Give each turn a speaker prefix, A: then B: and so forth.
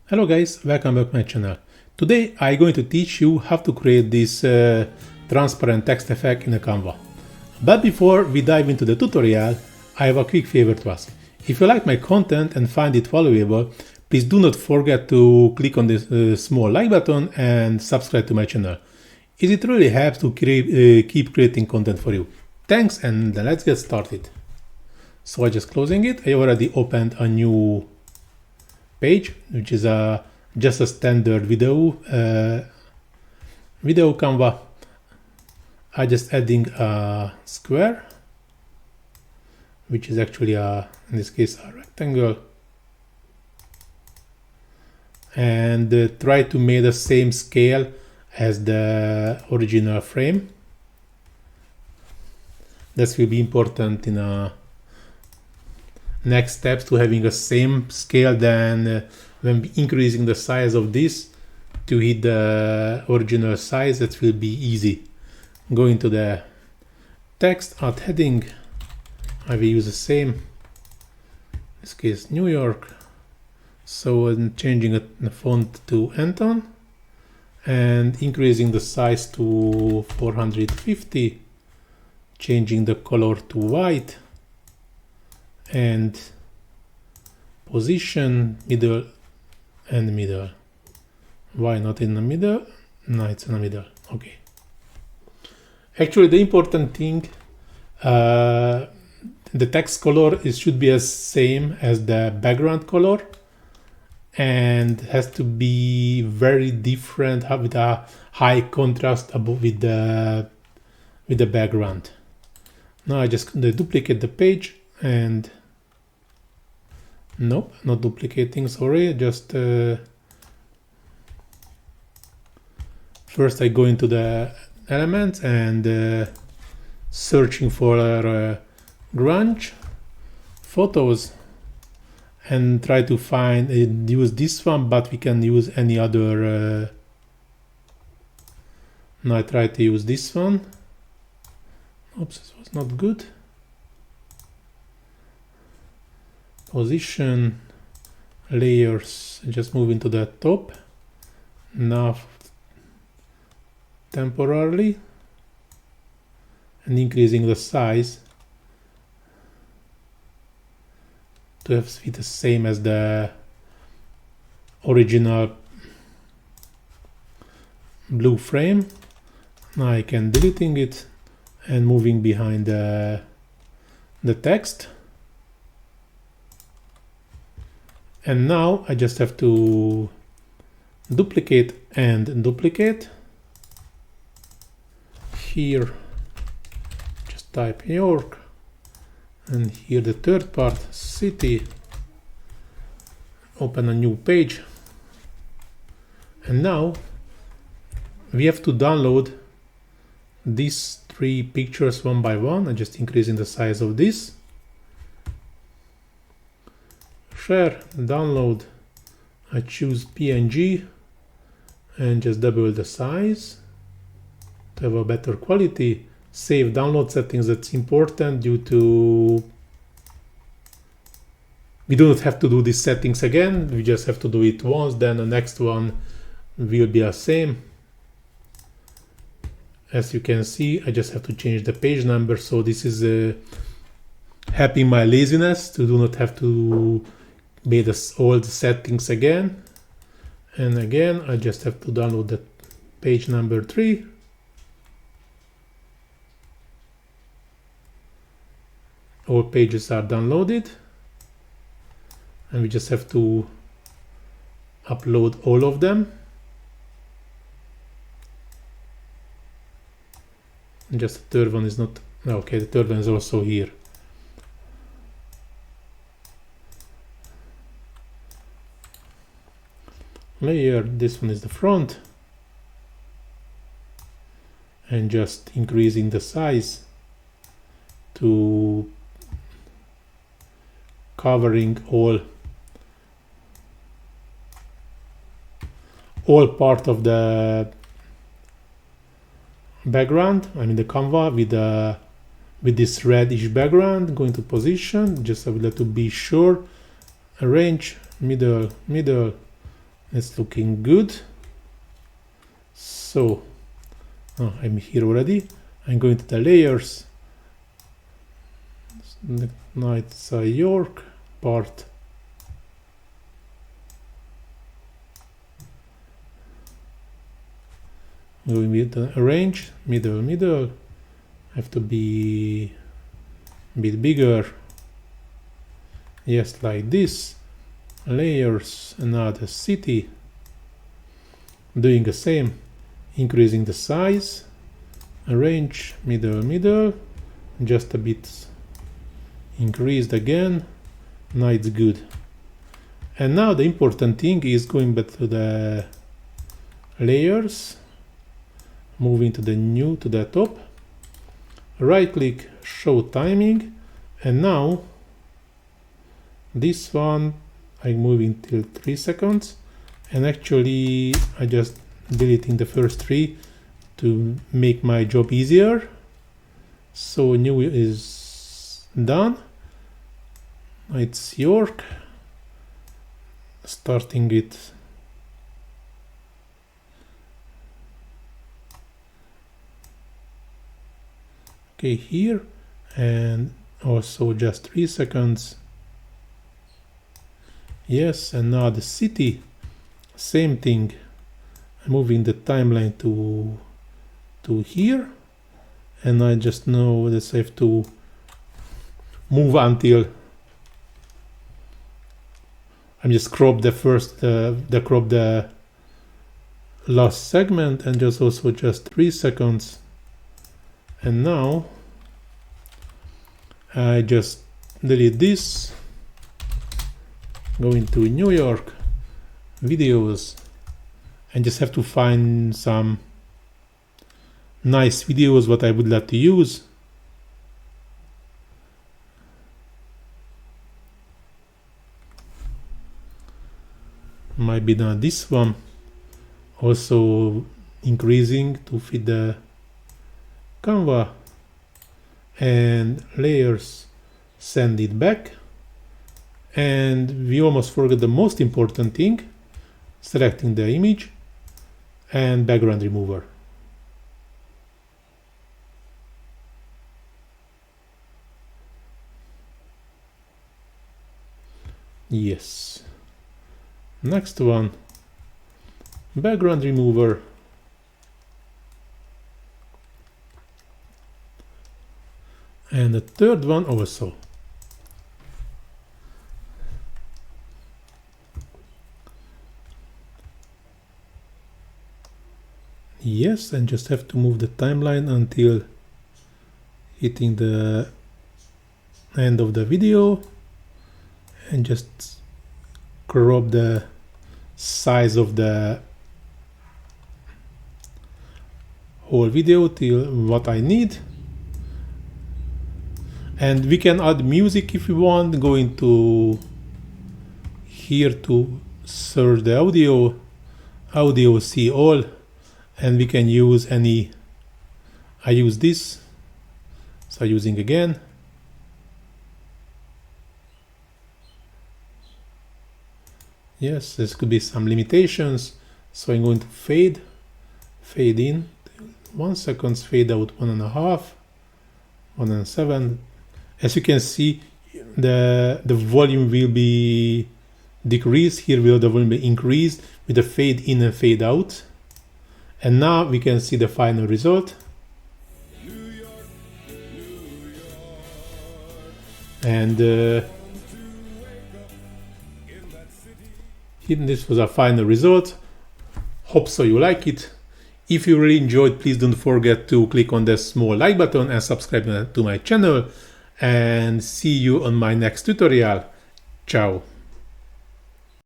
A: Hello guys, welcome back to my channel. Today I'm going to teach you how to create this transparent text effect in a Canva. But before we dive into the tutorial, I have a quick favor to ask. If you like my content and find it valuable, please do not forget to click on this small like button and subscribe to my channel. It really helps to keep creating content for you. Thanks, and let's get started. So I'm just closing it. I already opened a new page, which is just a standard video Canva. I'm just adding a square, which is actually in this case a rectangle, and try to make the same scale as the original frame. That will be important in a next steps to having a same scale than when increasing the size of this to hit the original size. That will be easy. Going to the text at heading, I will use the same, in this case New York. So I'm changing the font to Anton and increasing the size to 450, changing the color to white, and position middle and middle. Why not in the middle? No, it's in the middle. Okay. Actually, the important thing, the text color should be as same as the background color, and has to be very different with a high contrast with the background. Now I just duplicate the page and nope, not duplicating, sorry, just first I go into the elements and searching for grunge photos and try to find use this one, but we can use any other. Now I try to use this one. Oops, this was not good. Position, layers, just moving to the top. Now temporarily and increasing the size to have it the same as the original blue frame. Now I can deleting it and moving behind the text. And now I just have to duplicate and duplicate. Here, just type New York, and here the third part, city. Open a new page. And now we have to download these three pictures one by one. I'm just increasing the size of this. Share, download, I choose PNG and just double the size to have a better quality. Save download settings, that's important due to we do not have to do these settings again, we just have to do it once, then the next one will be the same. As you can see, I just have to change the page number, so this is helping my laziness to do not have to make all the settings again. And again, I just have to download the page number 3. All pages are downloaded, and we just have to upload all of them. And just the third one is not okay. The third one is also here. Layer, this one is the front, and just increasing the size to covering all part of the background. I mean the Canva with this reddish background. Going to position, just I would like to be sure. Arrange, middle, It's looking good. So I'm here already. I'm going to the layers. Now it's a York part. Going with the arrange, middle. Have to be a bit bigger. Yes, like this. Layers, another city. Doing the same, increasing the size. Arrange, middle. Just a bit increased again. Now it's good. And now the important thing is going back to the layers, moving to the new, to the top, right click, show timing, and now this one I'm moving till 3 seconds, and actually I just deleting the first 3 to make my job easier. So new is done. It's York, starting it. Okay, here, and also just 3 seconds. Yes, and now the city, same thing. I'm moving the timeline to here, and I just know that I have to move until I'm just crop the first crop the last segment, and just also just 3 seconds. And now I just delete this, go into New York, videos, and just have to find some nice videos what I would like to use. Might be not this one, also increasing to fit the Canva, and layers, send it back. And we almost forgot the most important thing, selecting the image and background remover. Yes. Next one, background remover. And the third one also. Yes, and just have to move the timeline until hitting the end of the video, and just crop the size of the whole video till what I need. And we can add music if we want, going to here to search the audio, see all, and we can use any. I use this, so using again. Yes, this could be some limitations, so I'm going to fade in 1 second, fade out 1.5, 1.7. As you can see, the volume will be decreased. Here will the volume be increased with the fade in and fade out. And now we can see the final result. And here, this was our final result. Hope so you like it. If you really enjoyed, please don't forget to click on the small like button and subscribe to my channel. And see you on my next tutorial. Ciao.